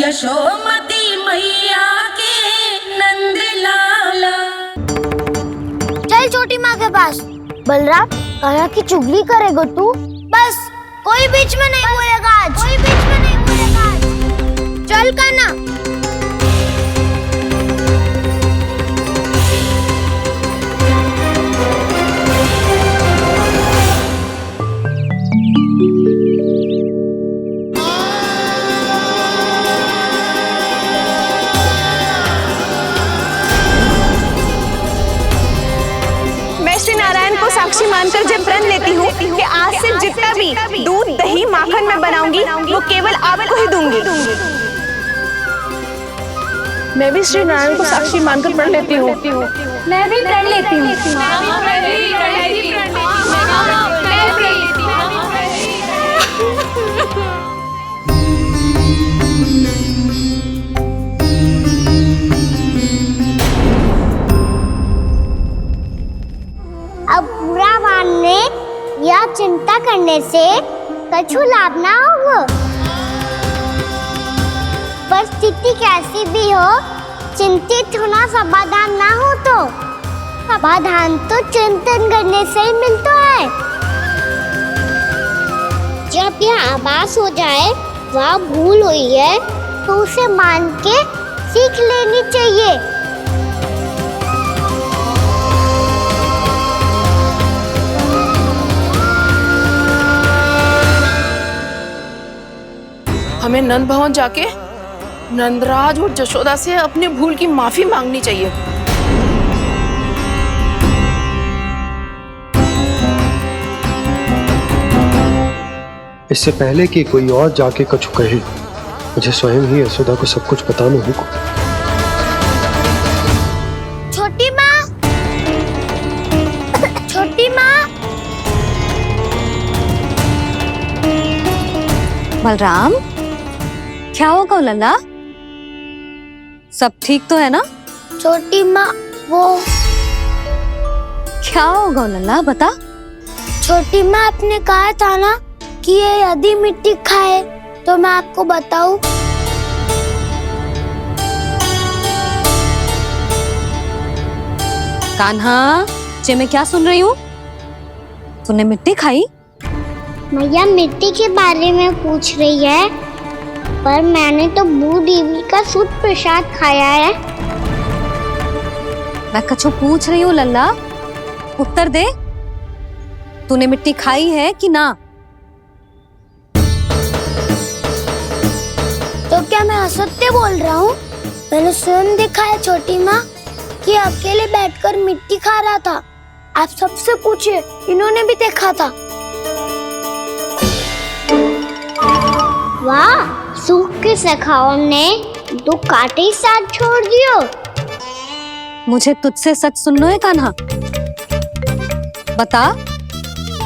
यशोमती मैया के नंद लाला। चल छोटी माँ के पास। बलराम, कान्हा की चुगली करेगा तू? बस, कोई बीच में नहीं बोलेगा आज। कोई बीच में नहीं बोलेगा आज। चल कान्हा। साक्षी मानकर जब प्रण लेती हूँ कि आज से जितना भी दूध दही माखन मैं बनाऊंगी वो केवल आपको ही दूंगी। मैं भी श्री नारायण को साक्षी मानकर प्रण लेती हूँ। मैं भी प्रण लेती हूँ। अब बुरा मानने या चिंता करने से कछु लाभ ना होगा। परिस्थिति कैसी भी हो, चिंतित होना समाधान ना हो तो समाधान तो चिंतन करने से ही मिलता है। जब यह आभास हो जाए वह भूल हुई है तो उसे मान के सीख लेनी चाहिए। हमें नंद भवन जाके नंदराज और जशोदा से अपनी भूल की माफी मांगनी चाहिए। इससे पहले कि कोई और जाके कछु कहे, मुझे स्वयं ही यशोदा को सब कुछ बताना होगा। छोटी माँ, छोटी माँ। बलराम, क्या होगा लल्ला? सब ठीक तो है ना? छोटी माँ, वो क्या होगा लल्ला, बता। छोटी माँ, आपने कहा था ना कि ये यदि मिट्टी खाए तो मैं आपको बताऊं। कान्हा, जे मैं क्या सुन रही हूँ? तूने मिट्टी खाई? मैया मिट्टी के बारे में पूछ रही है, पर मैंने तो भू देवी का शुद्ध प्रसाद खाया है। मैं कछु पूछ रही हूँ लल्ला, उत्तर दे। तूने मिट्टी खाई है कि ना? तो क्या मैं असत्य बोल रहा हूँ? मैंने स्वयं देखा है छोटी माँ कि अकेले बैठकर मिट्टी खा रहा था। आप सबसे पूछिए, इन्होंने भी देखा था। वाह, सूख के सखाओं ने दो कांटे ही साथ छोड़ दियो। मुझे तुझसे सच सुनना है कान्हा। बता,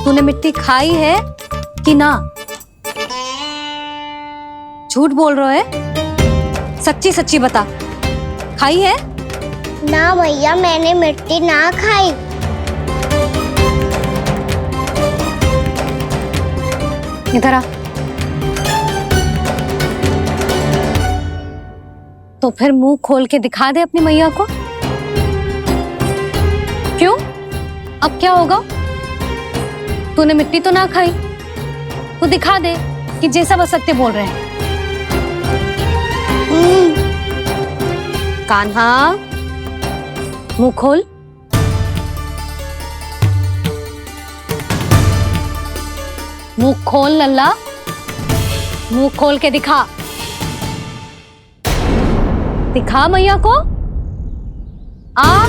तूने मिट्टी खाई है कि ना? झूठ बोल रहा है, सच्ची सच्ची बता, खाई है? ना भैया, मैंने मिट्टी ना खाई। इधर आ। तो फिर मुंह खोल के दिखा दे अपनी मैया को। क्यों? अब क्या होगा? तूने मिट्टी तो ना खाई, तो दिखा दे कि जे सब असत्य बोल रहे हैं। कान्हा, मुंह खोल। मुंह खोल लल्ला, मुंह खोल के दिखा। दिखा मैया को। आ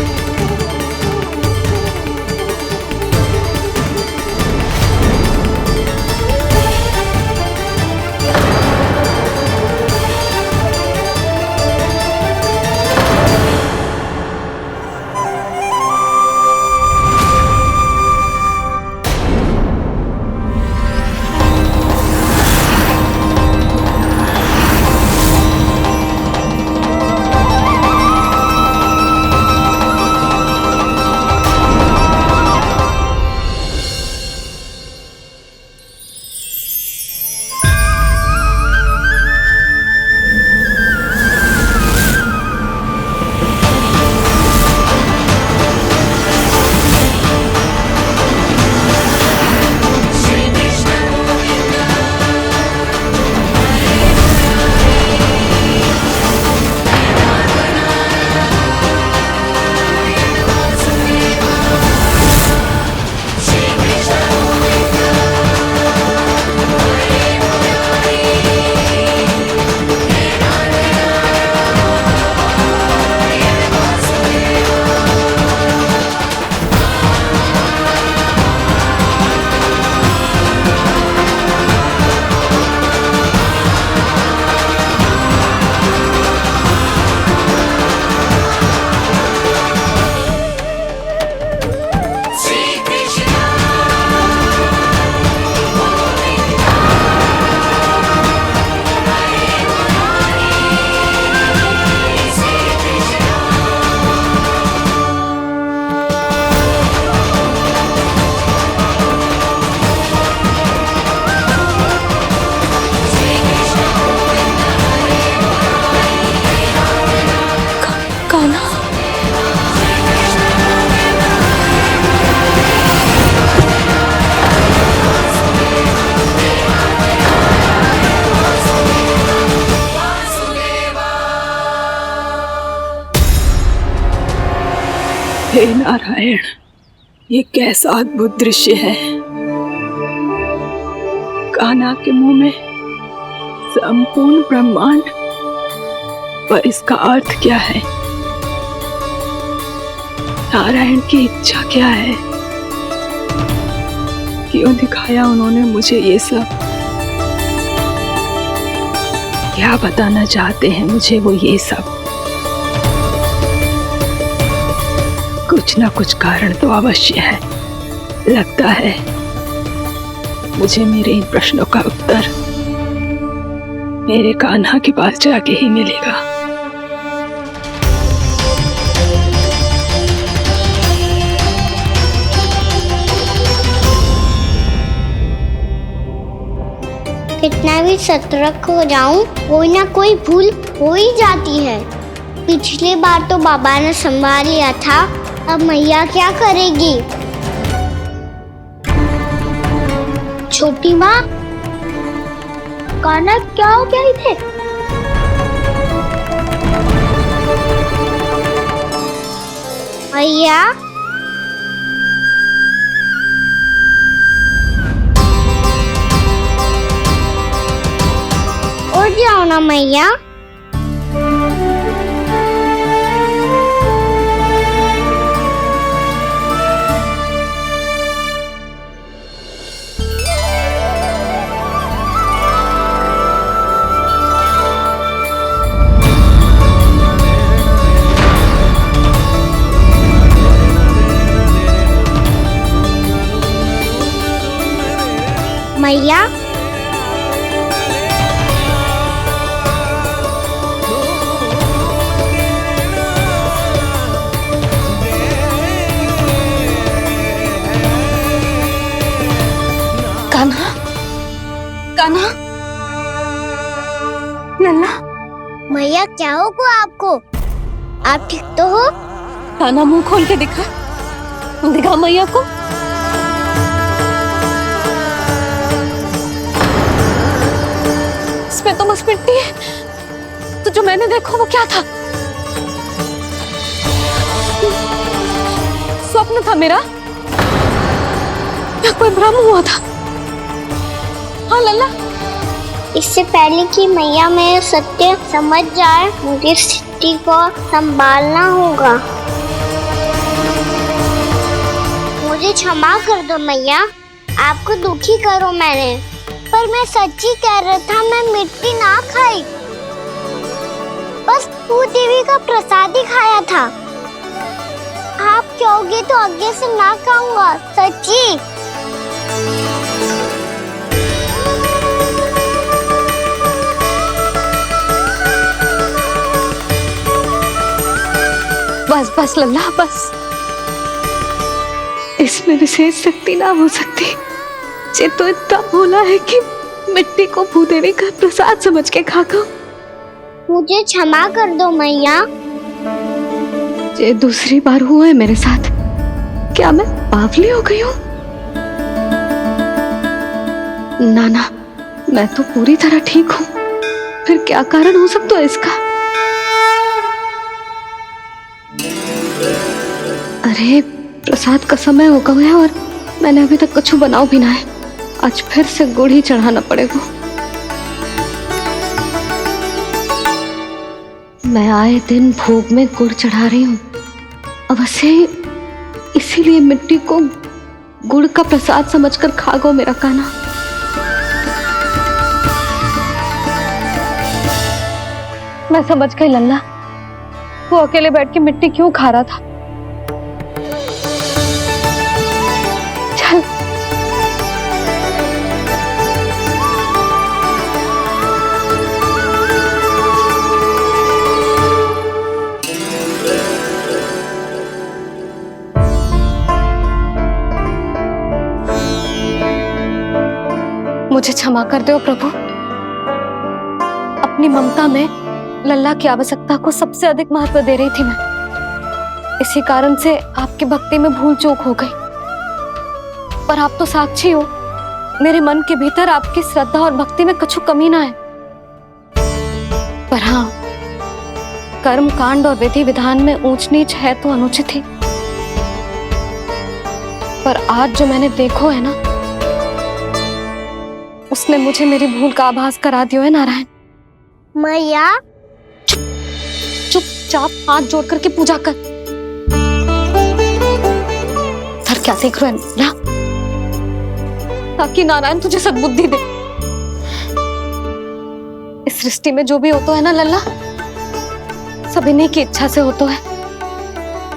हे नारायण, ये कैसा अद्भुत दृश्य है। कान्हा के मुंह में संपूर्ण ब्रह्मांड, पर इसका अर्थ क्या है? नारायण की इच्छा क्या है? क्यों दिखाया उन्होंने मुझे ये सब? क्या बताना चाहते हैं मुझे वो ये सब? कुछ ना कुछ कारण तो अवश्य है। लगता है मुझे मेरे इन प्रश्नों का उत्तर मेरे कान्हा के पास जाके ही मिलेगा। कितना भी सतर्क हो जाऊं, कोई ना कोई भूल हो ही जाती है। पिछली बार तो बाबा ने संभाल लिया था, अब मैया क्या करेगी? छोटी माँ, कान्हा क्या हो गया इधर? मैया, उठ जाओ ना मैया। मैया, कान्हा, कान्हा, लल्ला, मैया क्या होगा आपको? आप ठीक तो हो? कान्हा मुंह खोल के दिखा, दिखा मैया को। इसमें तो बस मिट्टी है, तो जो मैंने देखा वो क्या था? स्वप्न था मेरा या कोई भ्रम हुआ था? हाँ लल्ला, इससे पहले कि मैया मेरे सत्य समझ जाए, मुझे स्थिति को संभालना होगा। मुझे क्षमा कर दो मैया, आपको दुखी करो मैंने, पर मैं सच्ची कह रहा था, मैं मिट्टी ना खाई, बस तू देवी का प्रसाद ही खाया था। आप कहोगे तो आगे से ना खाऊंगा, सच्ची। बस बस लल्ला, बस। इसमें विशेष शक्ति ना हो सकती। ये तो इतना भोला है कि मिट्टी को भूदेवी का प्रसाद समझ के खागा। मुझे क्षमा कर दो मैया। ये दूसरी बार हुआ है मेरे साथ। क्या मैं बावली हो गई हूँ? ना ना, मैं तो पूरी तरह ठीक हूँ। फिर क्या कारण हो सकता है इसका? अरे प्रसाद का समय हो गया है और मैंने अभी तक कुछ बनाओ भी ना है। आज फिर से गुड़ ही चढ़ाना पड़ेगा। मैं आए दिन भोग में गुड़ चढ़ा रही हूँ, अवश्य इसीलिए मिट्टी को गुड़ का प्रसाद समझकर खा गो मेरा कान्हा। मैं समझ गई लल्ला, वो अकेले बैठ के मिट्टी क्यों खा रहा था। चल मुझे क्षमा कर दो प्रभु। अपनी ममता में लल्ला की आवश्यकता को सबसे अधिक महत्व दे रही थी मैं। इसी कारण से आपकी भक्ति में भूल चूक हो गई। पर आप तो साक्षी हो, मेरे मन के भीतर आपकी श्रद्धा और भक्ति में कछु कमी ना है। पर हाँ, कर्म कांड और विधि विधान में ऊंच नीच है तो अनुचित ही। पर आज जो मैंने देखो है ना, उसने मुझे मेरी भूल का आभास करा दियो है नारायण। मैया चुपचाप हाथ जोड़ करके पूजा कर। सर क्या देख रहे हैं ना, ताकि नारायण तुझे सद्बुद्धि दे। इस सृष्टि में जो भी होता है ना लल्ला, सब इन्हीं की इच्छा से होता है,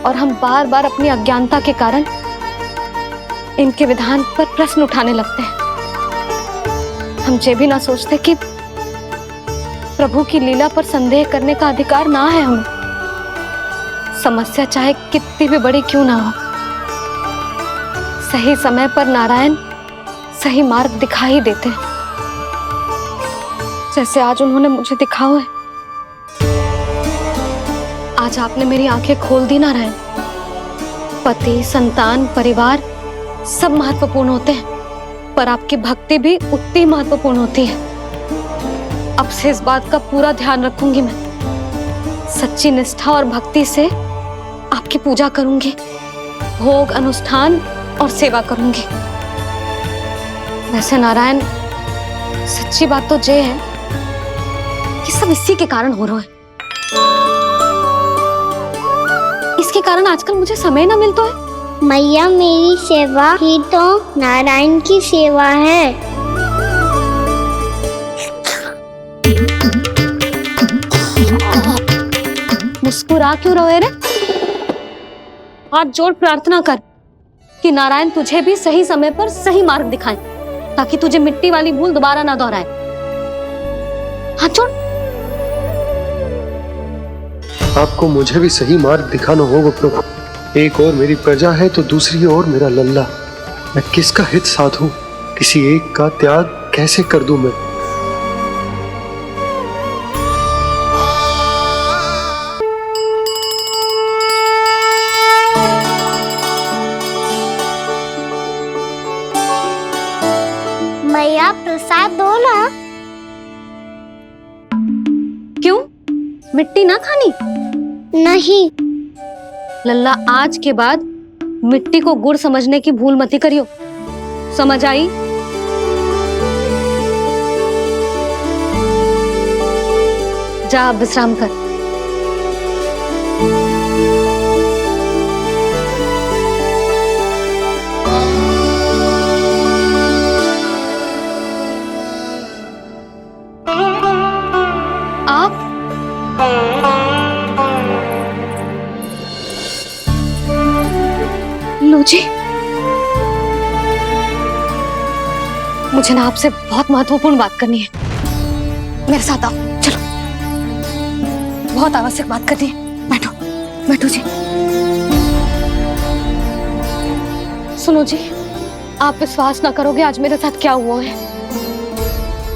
और हम बार बार अपनी अज्ञानता के कारण इनके विधान पर प्रश्न उठाने लगते हैं। हम ये भी ना सोचते कि प्रभु की लीला पर संदेह करने का अधिकार ना है हमें। समस्या चाहे कितनी भी बड़ी क्यों ना हो, सही समय पर नारायण सही मार्ग दिखा ही देते हैं, जैसे आज उन्होंने मुझे दिखाओ है। आज आपने मेरी आंखें खोल दी नारायण। पति, संतान, परिवार सब महत्वपूर्ण होते हैं, पर आपकी भक्ति भी उतनी महत्वपूर्ण होती है। अब से इस बात का पूरा ध्यान रखूंगी मैं। सच्ची निष्ठा और भक्ति से आपकी पूजा करूंगी, भोग, अनुष्ठान और सेवा करूंगी। वैसे नारायण, सच्ची बात तो ये है कि सब इसी के कारण हो रहा है। इसके कारण आजकल मुझे समय ना मिलता है। मैया, मेरी सेवा ही तो नारायण की सेवा है। मुस्कुरा क्यों रहे रे? हाथ जोड़ प्रार्थना कर कि नारायण तुझे भी सही समय पर सही मार्ग दिखाएं, ताकि तुझे मिट्टी वाली भूल दोबारा ना दोहराए। हाथ जोड़। आपको मुझे भी सही मार्ग दिखाना होगा प्रभु। एक और मेरी प्रजा है तो दूसरी ओर मेरा लल्ला। मैं किसका हित साधूं? किसी एक का त्याग कैसे कर दूं मैं? मैया, प्रसाद दो ना। क्यों? मिट्टी ना खानी? नहीं। लल्ला, आज के बाद मिट्टी को गुड़ समझने की भूल मत करियो। समझ आई? जा अब विश्राम कर। आप लो जी, मुझे ना आपसे बहुत महत्वपूर्ण बात करनी है। मेरे साथ आओ, चलो। बहुत आवश्यक बात करनी है। बैठो, बैठो जी। सुनो जी, आप विश्वास ना करोगे आज मेरे साथ क्या हुआ है।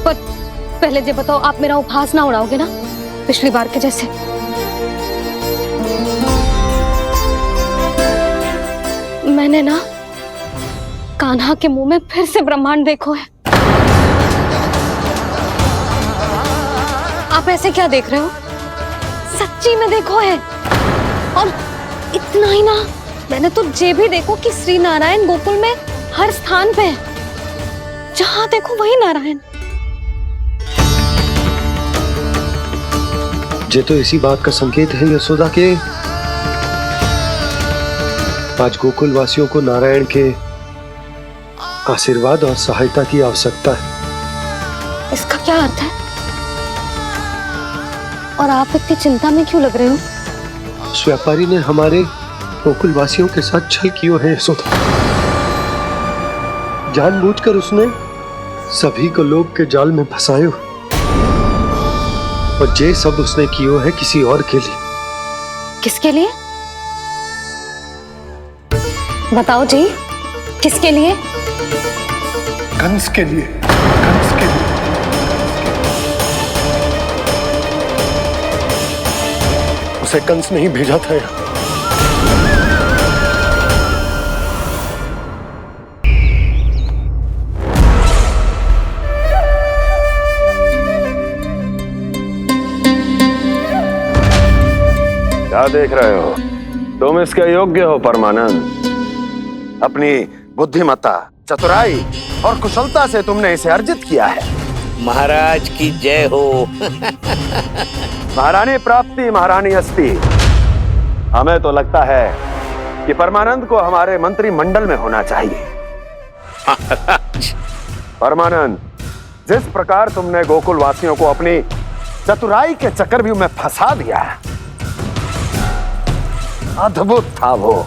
पर पहले ये बताओ, आप मेरा उपहास ना उड़ाओगे ना, पिछली बार के जैसे? मैंने ना कान्हा के मुंह में फिर से ब्रह्मांड देखो है। आप ऐसे क्या देख रहे हो? सच्ची में देखो है। और इतना ही ना, मैंने तो ये भी देखो कि श्री नारायण गोकुल में हर स्थान पे है। जहां देखो वही नारायण। ये तो इसी बात का संकेत है यशोदा के आज गोकुल वासियों को नारायण के आशीर्वाद और सहायता की आवश्यकता है। इसका क्या अर्थ है? और आप इतनी चिंता में क्यों लग रहे हो? उस व्यापारी ने हमारे गोकुल वासियों के साथ छल किया है यशोदा। जानबूझकर उसने सभी को लोग के जाल में फंसायो, और ये सब उसने किया है किसी और के लिए। किसके लिए? बताओ जी, किसके लिए? कंस के लिए। कंस के लिए। उसे कंस नहीं भेजा था यहाँ। क्या देख रहे हो? तुम इसके योग्य हो परमानंद। अपनी बुद्धिमत्ता, चतुराई और कुशलता से तुमने इसे अर्जित किया है। महाराज की जय हो। महारानी प्राप्ति महारानी अस्ति। हमें तो लगता है कि परमानंद को हमारे मंत्रिमंडल में होना चाहिए। परमानंद, जिस प्रकार तुमने गोकुल वासियों को अपनी चतुराई के चक्रव्यूह में फंसा दिया, अद्भुत था वो,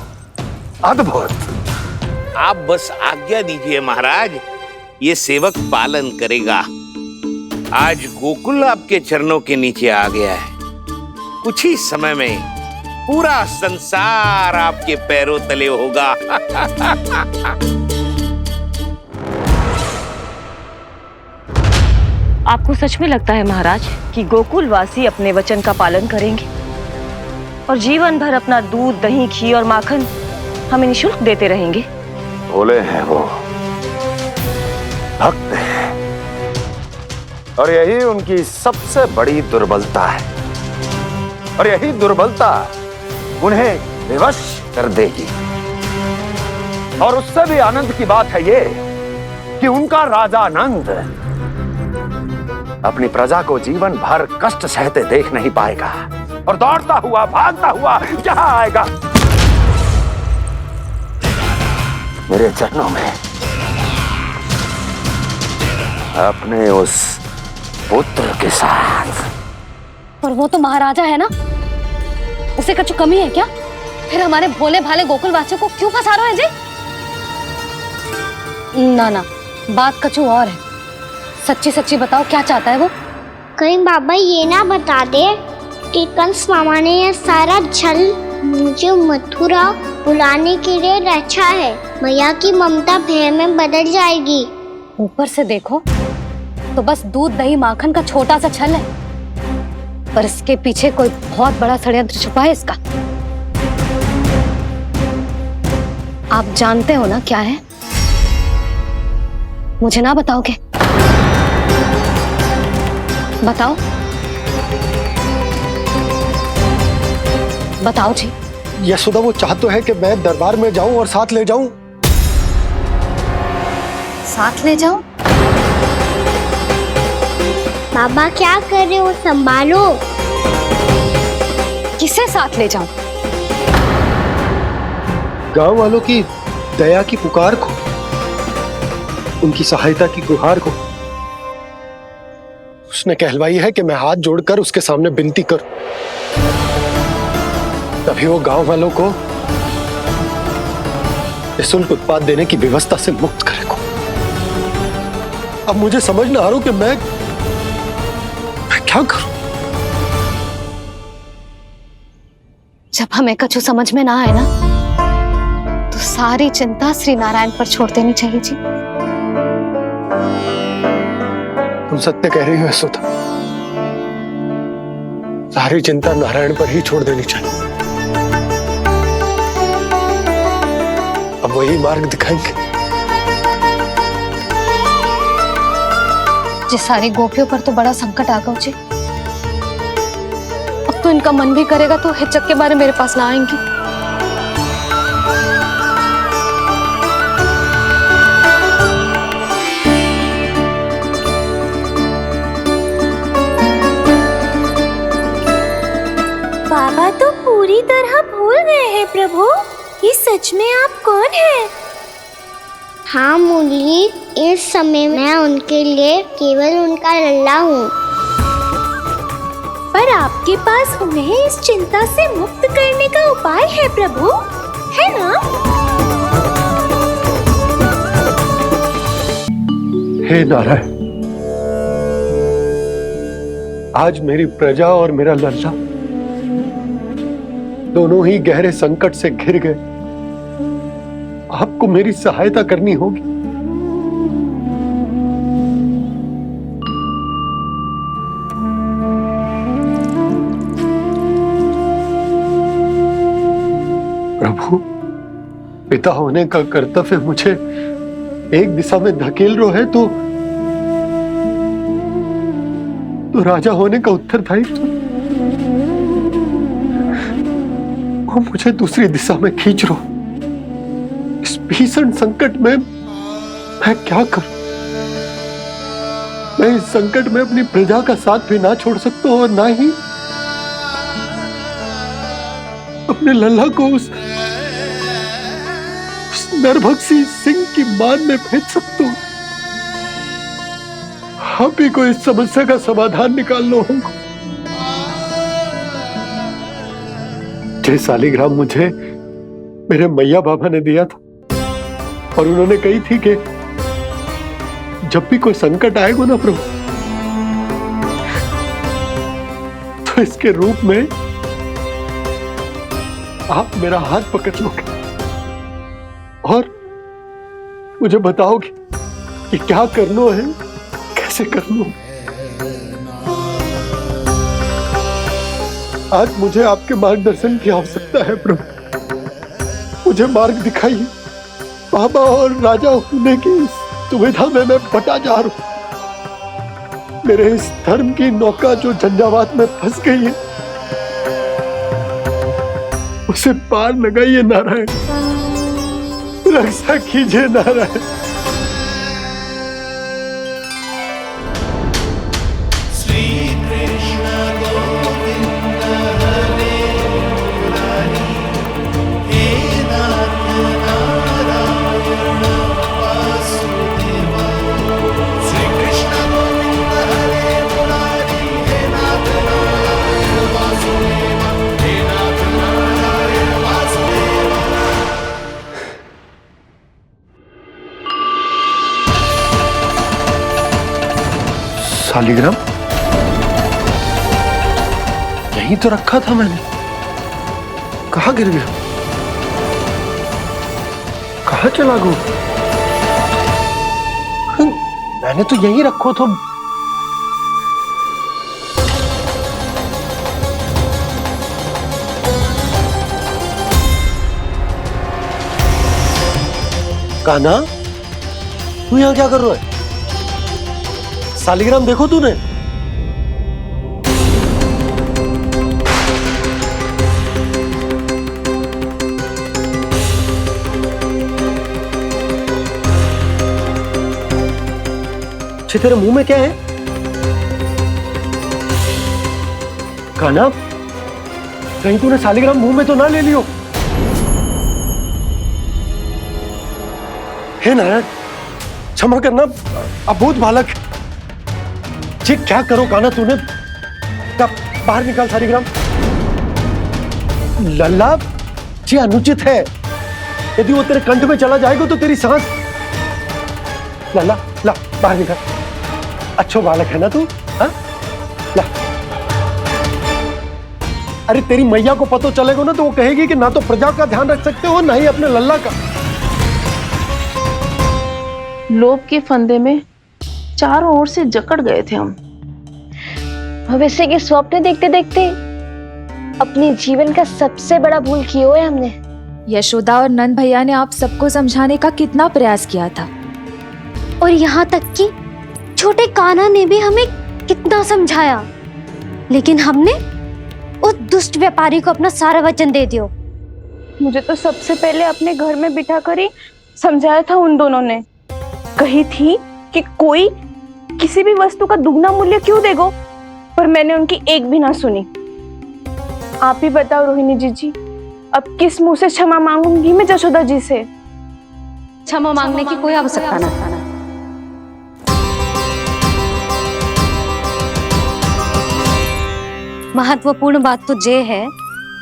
अद्भुत। आप बस आज्ञा दीजिए महाराज, ये सेवक पालन करेगा। आज गोकुल आपके चरणों के नीचे आ गया है। कुछ ही समय में पूरा संसार आपके पैरों तले होगा। आपको सच में लगता है महाराज कि गोकुलवासी अपने वचन का पालन करेंगे और जीवन भर अपना दूध, दही, घी और माखन हमें निःशुल्क देते रहेंगे? भोले हैं वो, भक्त हैं, और यही उनकी सबसे बड़ी दुर्बलता है। और यही दुर्बलता उन्हें विवश कर देगी। और उससे भी आनंद की बात है ये कि उनका राजा नंद अपनी प्रजा को जीवन भर कष्ट सहते देख नहीं पाएगा और दौड़ता हुआ, भागता हुआ यहाँ आएगा मेरे चरणों में, अपने उस पुत्र के साथ। पर वो तो महाराजा है ना, उसे कुछ कमी है क्या? फिर हमारे भोले भाले गोकुल वासियों को क्यों फंसा रहे हैं जी? ना ना, बात कछु और है। सच्ची सच्ची बताओ, क्या चाहता है वो? कहीं बाबा ये ना बता दे कि कंस मामा ने यह सारा छल मुझे मथुरा बुलाने के लिए रचा है। मैया की ममता भय में बदल जाएगी। ऊपर से देखो तो बस दूध, दही, माखन का छोटा सा छल है, पर इसके पीछे कोई बहुत बड़ा षड्यंत्र छुपा है इसका। आप जानते हो ना क्या है? मुझे ना बताओगे? बताओ बताओ जी। यशोदा, वो चाहता तो है कि मैं दरबार में जाऊं और साथ ले जाऊं। साथ ले जाओ? बाबा क्या कर रहे हो, संभालो। किसे साथ ले जाऊं? गांव वालों की दया की पुकार को, उनकी सहायता की गुहार को। उसने कहलवाई है कि मैं हाथ जोड़कर उसके सामने विनती करूं, तभी वो गांव वालों को निःशुल्क उत्पाद देने की व्यवस्था से मुक्त करेगा। अब मुझे समझ ना आ रहा कि मैं क्या करूं। जब हमें कछु समझ में ना आए ना, तो सारी चिंता श्री नारायण पर छोड़ देनी चाहिए जी। तुम सत्य कह रही हो यशोदा, सारी चिंता नारायण पर ही छोड़ देनी चाहिए। अब वही मार्ग दिखाएंगे। जिस सारी गोपियों पर तो बड़ा संकट आ गया जी। अब तो इनका मन भी करेगा तो हिचक के बारे मेरे पास ना आएंगी। बाबा तो पूरी तरह भूल गए हैं प्रभु, ये सच में आप कौन हैं? हाँ मुरली, इस समय मैं उनके लिए केवल उनका लल्ला हूँ। पर आपके पास उन्हें इस चिंता से मुक्त करने का उपाय है प्रभु, है ना? हे नारायण, आज मेरी प्रजा और मेरा लल्ला दोनों ही गहरे संकट से घिर गए। आपको मेरी सहायता करनी होगी। प्रभु, पिता होने का कर्तव्य मुझे एक दिशा में धकेल रहा है तो राजा होने का उत्तरदायित्व वो मुझे दूसरी दिशा में खींच रहा। इस भीषण संकट में मैं क्या करूं? मैं इस संकट में अपनी प्रजा का साथ भी ना छोड़ सकता हूं और ना ही अपने लल्ला को उस नरभक्षी सिंह की मान में भेज सकता हूं। आप ही को इस समस्या का समाधान निकालना होगा। जय सालिग्राम मुझे मेरे मैया बाबा ने दिया था और उन्होंने कही थी कि जब भी कोई संकट आएगा ना प्रभु, तो इसके रूप में आप मेरा हाथ पकड़ लोगे और मुझे बताओगे कि क्या करना है, कैसे करना है। आज मुझे आपके मार्गदर्शन की आवश्यकता है प्रभु। मुझे मार्ग दिखाइए। बाबा और राजा होने की दुविधा में मैं बटा जा रहा हूं। मेरे इस धर्म की नौका जो झंझावात में फंस गई है, उसे पार लगाइए नारायण। रक्षा कीजिए नारायण। सालिग्राम यहीं तो रखा था मैंने। कहाँ गिर गया? कहाँ चला गया? मैंने तो यहीं रखो था। कान्हा, तू यहाँ क्या कर रहा है? सालिग्राम देखो तूने? तेरे मुंह में क्या है? कान्हा, कहीं तूने सालिग्राम मुंह में तो ना ले लियो? हे नारायण, क्षमा करना, अबोध बालक। जी क्या करो कान्हा तूने? बाहर निकाल सालिग्राम। लल्ला, जी अनुचित है। यदि वो तेरे कंठ में चला जाएगा तो तेरी सांस। लल्ला, ला बाहर निकाल। अच्छो बालक है ना तू? हाँ? ला। अरे तेरी मैया को पता चलेगा ना तो वो कहेगी कि ना तो प्रजा का ध्यान रख सकते हो ना ही अपने लल्ला का। लोभ के फंदे में चारों ओर से जकड़ गए थे हम। भविष्य के स्वप्न देखते देखते अपने जीवन का सबसे बड़ा भूल किया है हमने। यशोदा और नंद भैया ने आप सबको समझाने का कितना प्रयास किया था, और यहाँ तक कि छोटे कान्हा ने भी हमें कितना समझाया, लेकिन हमने उस दुष्ट व्यापारी को अपना सारा वचन दे दिया। मुझे तो सबसे पहले अपने घर में बिठा कर ही समझाया था उन दोनों ने। कही थी कि कोई किसी भी वस्तु का दुगना मूल्य क्यों देगो, पर मैंने उनकी एक भी ना सुनी। आप ही बताओ रोहिणी जी, अब किस मुंह से क्षमा मांगूंगी मैं जशोदा जी से? क्षमा मांगने की कोई आवश्यकता ना। महत्वपूर्ण बात तो ये है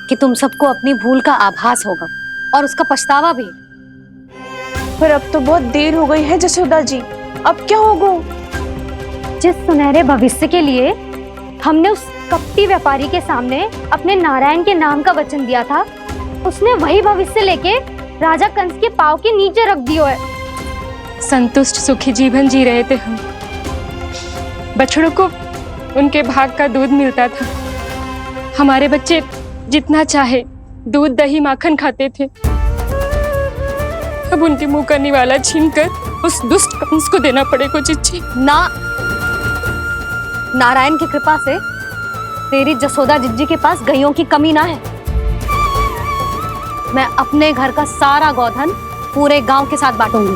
कि तुम सबको अपनी भूल का आभास होगा और उसका पछतावा भी। पर अब तो बहुत देर हो गई है जशोदा जी, अब क्या होगा? जिस सुनहरे भविष्य के लिए हमने उस कपटी व्यापारी के सामने अपने नारायण के नाम का वचन दिया था, उसने वही भविष्य लेके राजा कंस के पांव के नीचे रख दिया है। संतुष्ट सुखी जीवन जी रहे थे हम। बछड़ों को उनके भाग का दूध मिलता था। हमारे बच्चे जितना चाहे दूध दही माखन खाते थे। अब उनके मुंह का निवाला छीनकर उस दुष्ट कंस को देना पड़ेगा चिच्ची। ना, नारायण की कृपा से तेरी जसोदा जिज्जी के पास गायों की कमी ना है। मैं अपने घर का सारा गोधन पूरे गांव के साथ बांटूंगी।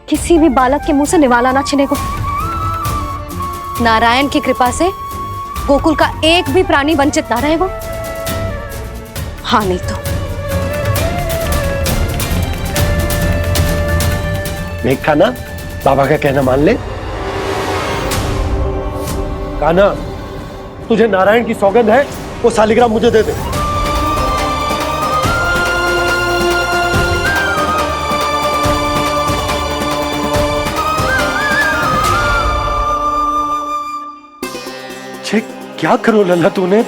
किसी भी बालक के मुंह से निवाला ना छिने को। नारायण की कृपा से गोकुल का एक भी प्राणी वंचित ना रहेगा। हाँ नहीं तो देख कान्हा, बाबा का कहना मान ले। कान्हा, तुझे नारायण की सौगंध है, वो शालिग्राम मुझे दे दे। छे, क्या करो लल्ला तूने?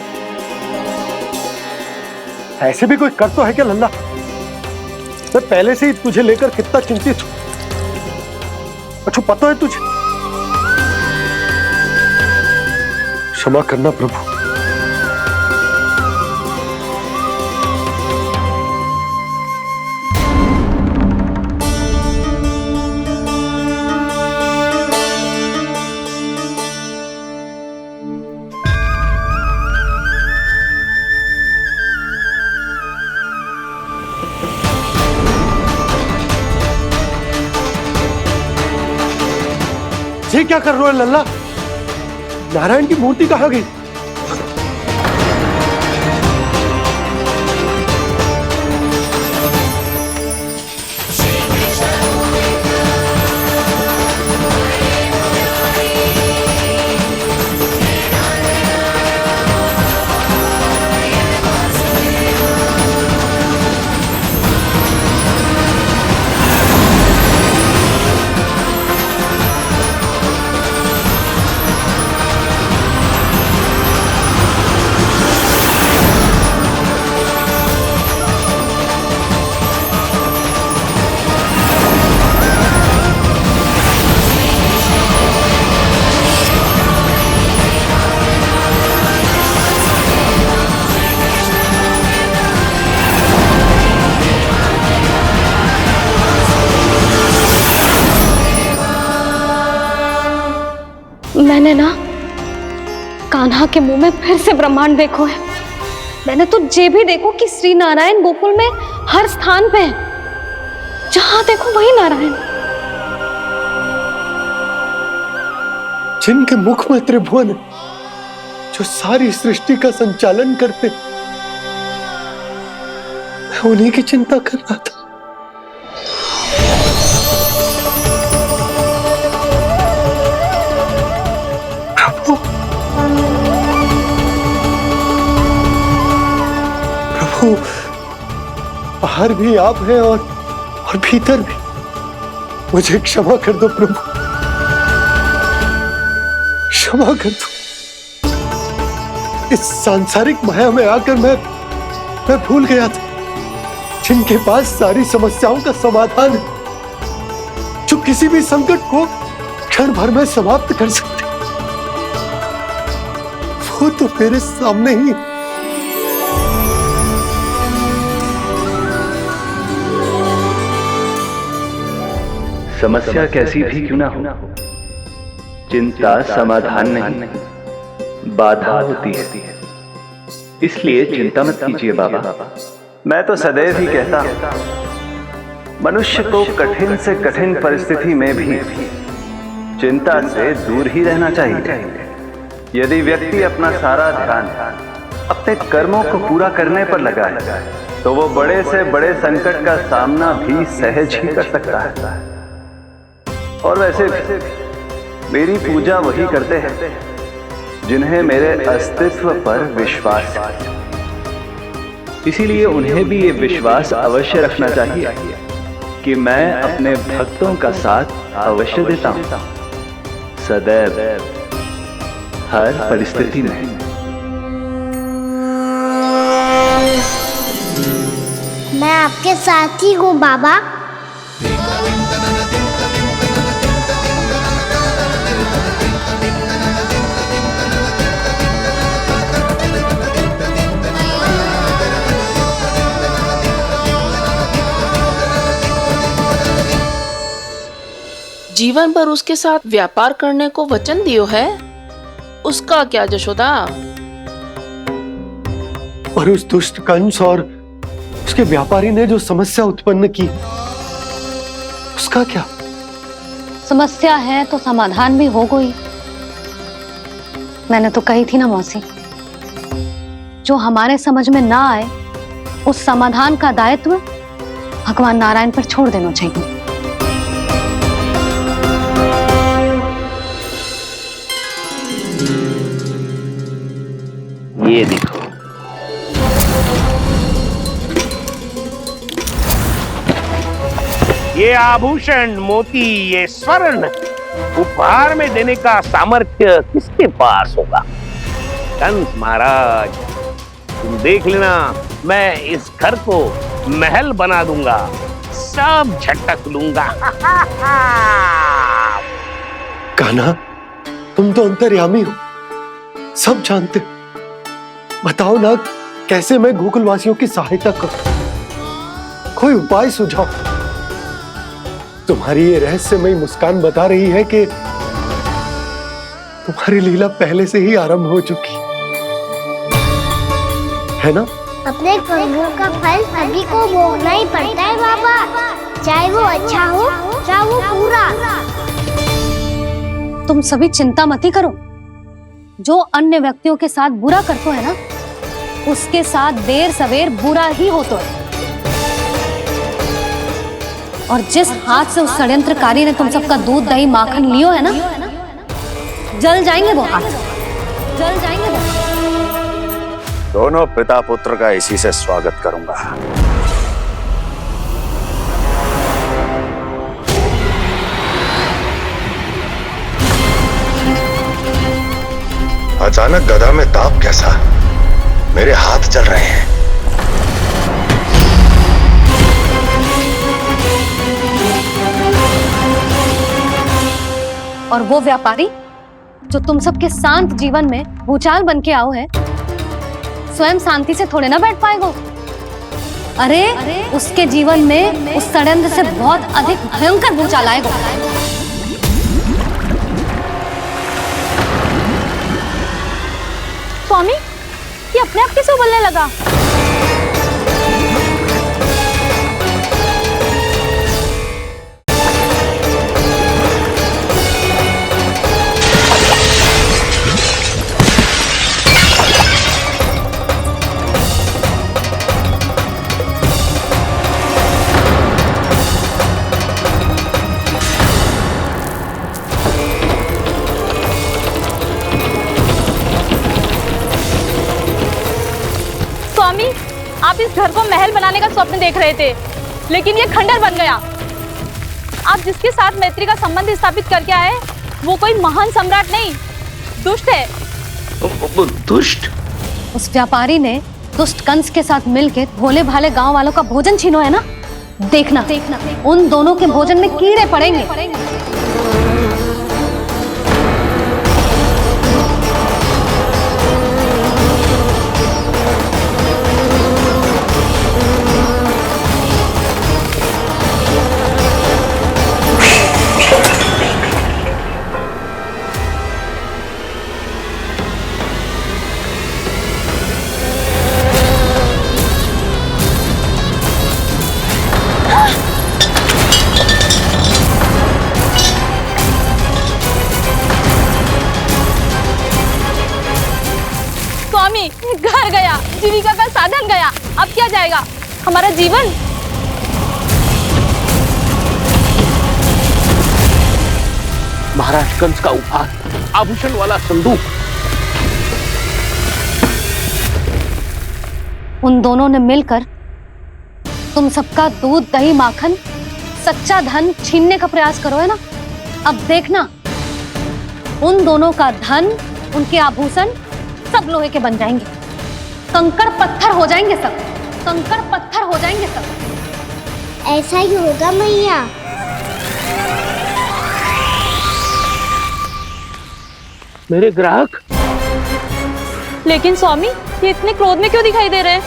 ऐसे भी कोई कर तो है क्या लल्ला? मैं पहले से ही तुझे लेकर कितना चिंतित हूं। अच्छा पता है तुझे? क्षमा करना प्रभु। ये क्या कर रहे हो लल्ला? नारायण की मूर्ति कहाँ गई? मैंने ना कान्हा के मुंह में फिर से ब्रह्मांड देखो है। मैंने तो ये भी देखो कि श्री नारायण गोकुल में हर स्थान पे है। जहां देखो वही नारायण। जिनके मुख में त्रिभुवन है, जो सारी सृष्टि का संचालन करते, मैं उन्हीं की चिंता कर रहा था। प्रभु, बाहर भी आप हैं और भीतर भी। मुझे क्षमा कर दो प्रभु, क्षमा कर दो। इस सांसारिक माया में आकर मैं भूल गया था जिनके पास सारी समस्याओं का समाधान है, जो किसी भी संकट को क्षण भर में समाप्त कर सकते, वो तो मेरे सामने ही। समस्या कैसी भी क्यों ना हो, चिंता समाधान नहीं, बाधा होती है। इसलिए चिंता मत कीजिए बाबा। मैं तो सदैव ही कहता हूं, मनुष्य को कठिन से कठिन परिस्थिति में भी चिंता से दूर ही रहना चाहिए। यदि व्यक्ति अपना सारा ध्यान अपने कर्मों को पूरा करने पर लगाए, तो वो बड़े से बड़े संकट का सामना भी सहज ही कर सकता है। और वैसे भी मेरी पूजा वही करते हैं जिन्हें मेरे अस्तित्व पर विश्वास है। इसीलिए उन्हें भी ये विश्वास अवश्य रखना चाहिए कि मैं अपने भक्तों का साथ अवश्य देता हूं, सदैव, हर परिस्थिति में। मैं आपके साथ ही हूँ बाबा। जीवन भर उसके साथ व्यापार करने को वचन दियो है, उसका क्या जशोदा? और उस दुष्ट कंस और उसके व्यापारी ने जो समस्या उत्पन्न की उसका क्या? समस्या है तो समाधान भी हो गई। मैंने तो कही थी ना मौसी, जो हमारे समझ में ना आए उस समाधान का दायित्व भगवान नारायण पर छोड़ देना चाहिए। ये देखो, ये आभूषण, मोती, ये स्वर्ण उपहार में देने का सामर्थ्य किसके पास होगा? कंस महाराज, तुम देख लेना, मैं इस घर को महल बना दूंगा, सब झटक लूंगा। कान्हा, तुम तो अंतर्यामी हो, सब जानते हो। बताओ ना, कैसे मैं गोकुलवासियों की सहायता करूं? कोई उपाय सुझाओ। तुम्हारी ये रहस्यमयी मुस्कान बता रही है कि तुम्हारी लीला पहले से ही आरंभ हो चुकी है ना? अपने कर्मों का फल सभी को भोगना ही पड़ता है बाबा, चाहे वो अच्छा हो चाहे वो बुरा। तुम सभी चिंता मत ही करो। जो अन्य व्यक्तियों के साथ बुरा करते है ना, उसके साथ देर सवेर बुरा ही होता है। और जिस हाथ से उस षड्यंत्रकारी ने तुम सबका दूध दही माखन लियो है ना, जल जाएंगे वो हाथ, जल जाएंगे वो। दोनों पिता पुत्र का इसी से स्वागत करूंगा। अचानक गदा में ताप कैसा? मेरे हाथ जल रहे हैं। और वो व्यापारी जो तुम सबके शांत जीवन में भूचाल बन के आओ है, स्वयं शांति से थोड़े ना बैठ पाएगा। अरे उसके जीवन में उस षड्यंत्र से बहुत अधिक भयंकर भूचाल आएगा। स्वामी, ये अपने आप कैसे उबलने लगा? स्वामी, आप इस घर को महल बनाने का स्वप्न देख रहे थे, लेकिन ये खंडर बन गया। आप जिसके साथ मैत्री का संबंध स्थापित करके आए, वो कोई महान सम्राट नहीं, दुष्ट है। दुष्ट? उस व्यापारी ने दुष्ट कंस के साथ मिलकर भोले भाले गांव वालों का भोजन छीनो है ना। देखना उन दोनों के भोजन में कीड़े पड़ेंगे। घर गया, जीविका का साधन गया, अब क्या जाएगा हमारा जीवन? महाराज कंस का उपहार, आभूषण वाला संदूक। उन दोनों ने मिलकर तुम सबका दूध दही माखन सच्चा धन छीनने का प्रयास करो है ना। अब देखना उन दोनों का धन, उनके आभूषण सब लोहे के बन जाएंगे, कंकड़ पत्थर हो जाएंगे सब, कंकड़ पत्थर हो जाएंगे सब। ऐसा ही होगा मैया। मेरे ग्राहक? लेकिन स्वामी, ये इतने क्रोध में क्यों दिखाई दे रहे हैं?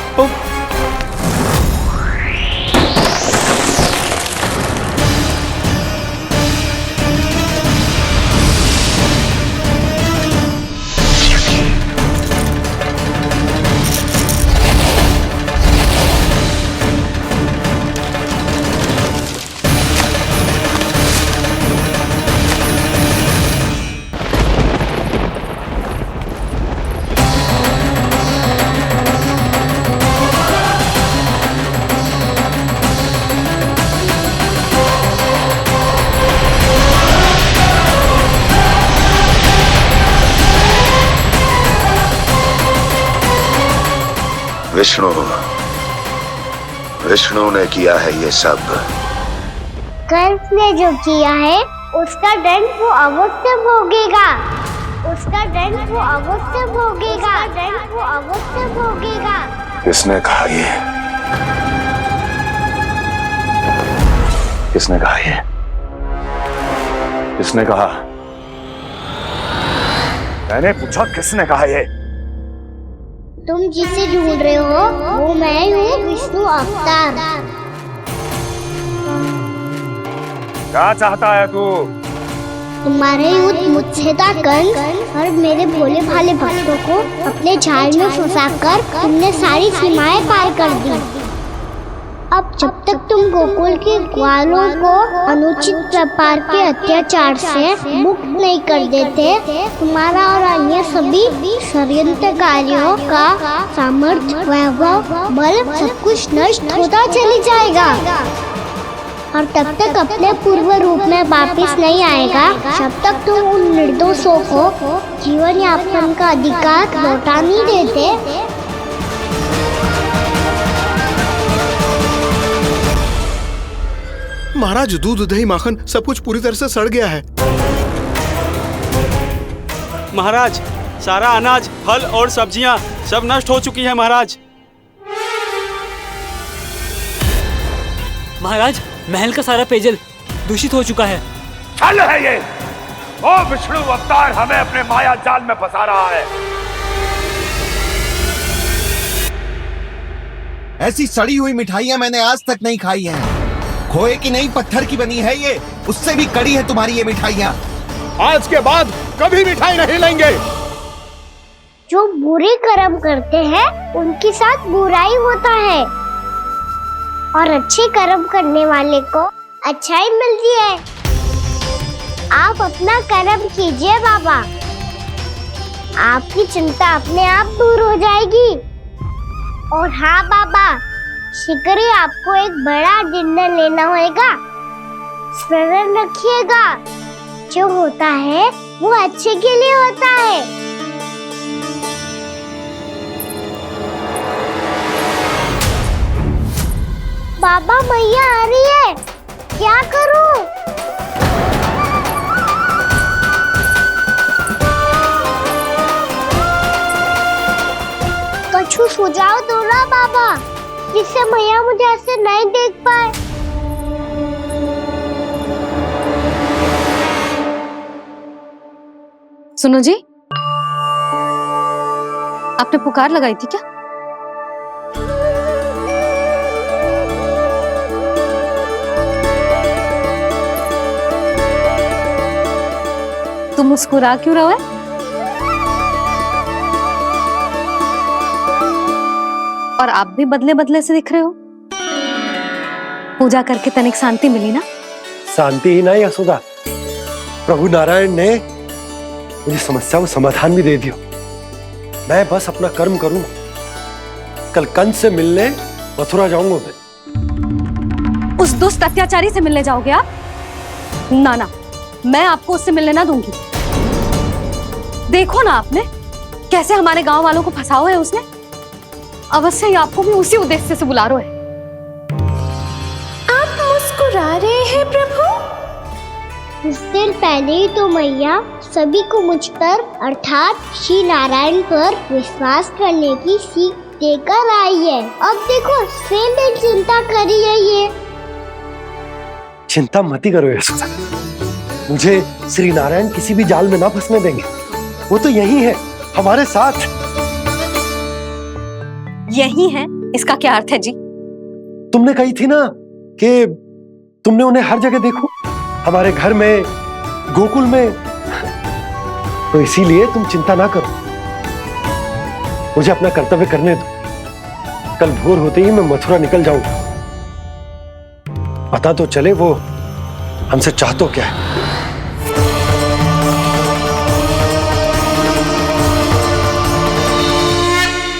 विष्णु ने किया है ये सब। कंस ने जो किया है उसका दंड वो अवश्य भोगेगा। उसका दंड वो अवश्य भोगेगा। दंड वो अवश्य भोगेगा। किसने कहा ये? किसने कहा ये? किसने कहा? मैंने पूछा किसने कहा ये? तुम जिसे ढूंढ रहे हो वो मैं हूँ, विष्णु अवतार। क्या चाहता है तू? तुम्हारे युद्ध मुझसे था कंस, और मेरे भोले भाले भक्तों को अपने जाल में फंसाकर तुमने सारी सीमाएं पार कर दी। अब जब तक तुम गोकुल के ग्वालों को अनुचित प्रकार के अत्याचार से मुक्त नहीं कर देते, तुम्हारा और अन्य सभी षड्यंत्रकारियों का सामर्थ्य, वैभव, बल सब कुछ नष्ट होता चली जाएगा। और तब तक अपने पूर्व रूप में वापस नहीं आएगा जब तक तुम उन निर्दोषों को जीवन यापन का अधिकार लौटा नहीं देते। महाराज, दूध, दही, माखन सब कुछ पूरी तरह से सड़ गया है। महाराज, सारा अनाज, फल और सब्जियां सब नष्ट हो चुकी है महाराज। महाराज, महल का सारा पेयजल दूषित हो चुका है। छल है ये। वो विष्णु अवतार हमें अपने माया जाल में फंसा रहा है। ऐसी सड़ी हुई मिठाइयां मैंने आज तक नहीं खाई हैं। खोए की नहीं, पत्थर की बनी है ये। उससे भी कड़ी है तुम्हारी ये मिठाइयां। आज के बाद कभी मिठाई नहीं लेंगे। जो बुरे कर्म करते हैं उनके साथ बुराई होता है, और अच्छे कर्म करने वाले को अच्छाई मिलती है। आप अपना कर्म कीजिए बाबा, आपकी चिंता अपने आप दूर हो जाएगी। और हाँ बाबा, शीघ्र ही आपको एक बड़ा डिनर लेना होगा। स्मरण रखिएगा, जो होता है वो अच्छे के लिए होता है। बाबा, मैया आ रही है, क्या करूं? कछु सुझाव दो ना बाबा, जिससे मैया मुझे ऐसे नहीं देख पाए। सुनो जी, आपने पुकार लगाई थी क्या? तुम मुस्कुरा क्यों रहे हो? और आप भी बदले बदले से दिख रहे हो। पूजा करके तनिक शांति मिली ना? शांति ही नहीं यशोदा, प्रभु नारायण ने मुझे समस्या को समाधान भी दे दिया। मैं बस अपना कर्म करूं। कल कंस से मिलने मथुरा जाऊंगा मैं। उस दुष्ट अत्याचारी से मिलने जाओगे आप? ना ना, मैं आपको उससे मिलने ना दूंगी। देखो ना आपने कैसे हमारे गांव वालों को फंसाओ है उसने। अवश्य ही आपको भी उसी उद्देश्य से बुला रहा है। आप मुस्कुरा रहे हैं प्रभु? कुछ देर पहले ही तो मैया सभी को मुझ पर अर्थात श्री नारायण पर विश्वास करने की सीख देकर आई है। अब देखो स्वयं भी चिंता करी है ये। चिंता मत ही करो यशोदा, मुझे श्री नारायण किसी भी जाल में ना फंसने देंगे। वो तो यही है हमारे साथ। यही है, इसका क्या अर्थ है जी? तुमने कही थी ना कि तुमने उन्हें हर जगह देखो, हमारे घर में, गोकुल में। तो इसीलिए तुम चिंता ना करो, मुझे अपना कर्तव्य करने दो। कल भोर होते ही मैं मथुरा निकल जाऊंगा। पता तो चले वो हमसे चाहतो क्या है।